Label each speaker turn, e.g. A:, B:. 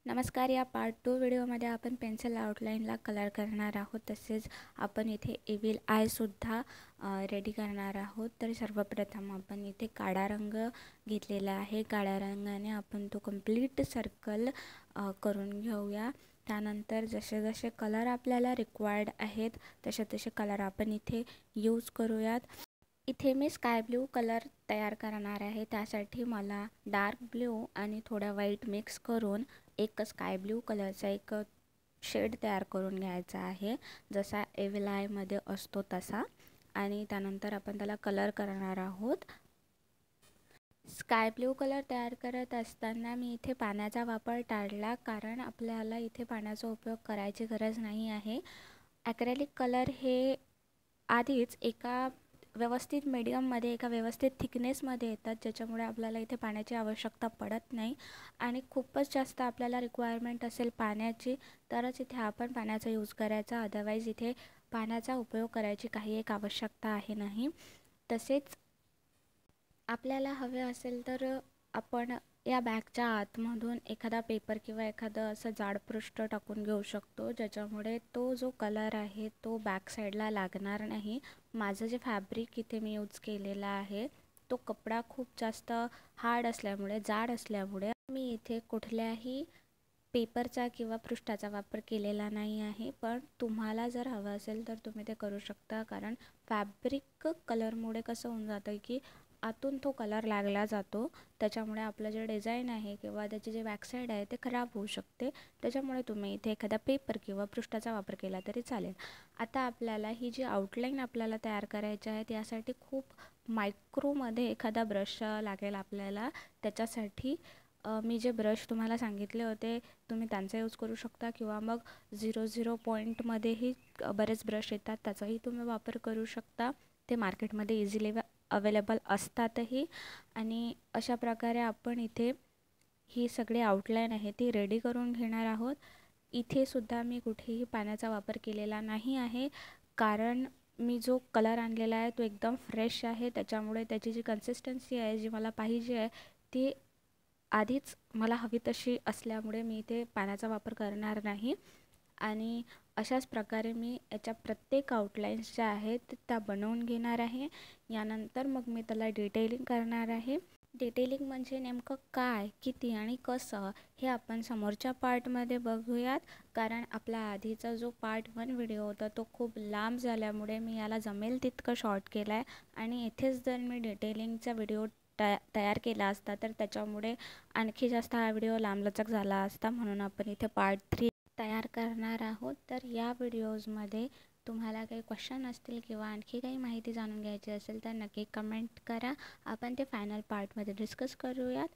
A: नमस्कार. या पार्ट 2 व्हिडिओमध्ये आपण पेन्सिल आउटलाईनला कलर करणार आहोत. तसेच आपण इथे एविल आयसुद्धा रेडी करणार आहोत. तर सर्वप्रथम आपण इथे काळा रंग घेतलेला आहे. काळ्या रंगाने आपण तो कंप्लीट सर्कल करून घेऊया. त्यानंतर जसे जसे कलर आपल्याला रिक्वायर्ड आहेत तसे तसे कलर आपण इथे यूज करूयात. इथे मी स्काय ब्ल्यू कलर तयार करणार आहे. त्यासाठी मला डार्क ब्ल्यू आणि थोडा व्हाईट मिक्स करून एक स्काय ब्ल्यू कलरचा एक शेड तयार करून घ्यायचा आहे, जसा एविल आयमध्ये असतो तसा. आणि त्यानंतर आपण त्याला कलर करणार आहोत. स्काय ब्ल्यू कलर तयार करत असताना मी इथे पाण्याचा वापर टाळला, कारण आपल्याला इथे पाण्याचा उपयोग करायची गरज नाही आहे. ॲक्रेलिक कलर हे आधीच एका व्यवस्थित मीडियममध्ये एका व्यवस्थित थिकनेसमध्ये येतात, ज्याच्यामुळे आपल्याला इथे पाण्याची आवश्यकता पडत नाही. आणि खूपच जास्त आपल्याला रिक्वायरमेंट असेल पाण्याची तरच इथे आपण पाण्याचा यूज करायचा, अदरवाईज इथे पाण्याचा उपयोग करायची काही एक आवश्यकता आहे नाही. तसेच आपल्याला हवे असेल तर आपण या बॅगच्या आतमधून एखादा पेपर किंवा एखादं असं जाड पृष्ठ टाकून घेऊ शकतो, ज्याच्यामुळे तो जो कलर आहे तो बॅक साईडला लागणार नाही. माझं जे फॅब्रिक इथे मी यूज केलेला आहे तो कपडा खूप जास्त हार्ड असल्यामुळे, जाड असल्यामुळे मी इथे कुठल्याही पेपरचा किंवा पृष्ठाचा वापर केलेला नाही आहे. पण तुम्हाला जर हवं असेल तर तुम्ही ते करू शकता, कारण फॅब्रिक कलरमुळे कसं होऊन जातं की आतून तो कलर लागला जातो, त्याच्यामुळे आपलं जे डिझाईन आहे किंवा त्याची जे बॅकसाईड आहे ते खराब होऊ शकते. त्याच्यामुळे तुम्ही इथे एखादा पेपर किंवा पृष्ठाचा वापर केला तरी चालेल. आता आपल्याला ही जी आउटलाईन आपल्याला तयार करायची आहे त्यासाठी खूप मायक्रोमध्ये एखादा ब्रश लागेल आपल्याला. त्याच्यासाठी मी जे ब्रश तुम्हाला सांगितले होते तुम्ही त्यांचा यूज करू शकता, किंवा मग 00 पॉईंटमध्येही बरेच ब्रश येतात, त्याचाही तुम्ही वापर करू शकता. ते मार्केटमध्ये इझिली अवेलेबल असतातही. आणि अशा प्रकारे आपण इथे ही सगळी आउटलाईन आहे ती रेडी करून घेणार आहोत. इथे सुद्धा मी कुठेही पाण्याचा वापर केलेला नाही आहे, कारण मी जो कलर आणलेला आहे तो एकदम फ्रेश आहे. त्याच्यामुळे त्याची जी कन्सिस्टन्सी आहे जी मला पाहिजे आहे ती आधीच मला हवी तशी असल्यामुळे मी इथे पाण्याचा वापर करणार नाही. आणि अशाच प्रकारे मी याच्या प्रत्येक आउटलाईन्स ज्या आहेत त्या बनवून घेणार आहे. यानंतर मग मी त्याला डिटेलिंग करणार आहे. डिटेलिंग म्हणजे नेमकं काय, किती आणि कसं हे आपण समोरच्या पार्टमध्ये बघूयात, कारण आपला आधीचा जो पार्ट 1 व्हिडिओ होता तो खूप लांब झाल्यामुळे मी याला जमेल तितकं शॉर्ट केला आहे. आणि इथेच जर मी डिटेलिंगचा व्हिडिओ तयार केला असता तर त्याच्यामुळे आणखी जास्त हा व्हिडिओ लांबलचक झाला असता. म्हणून आपण इथे पार्ट 3 तयार करणार आहोत. तर या व्हिडिओजमध्ये तुम्हाला काही क्वेश्चन असतील किंवा आणखी काही माहिती जाणून घ्यायची असेल तर नक्की कमेंट करा. आपण ते फायनल पार्टमध्ये डिस्कस करूयात.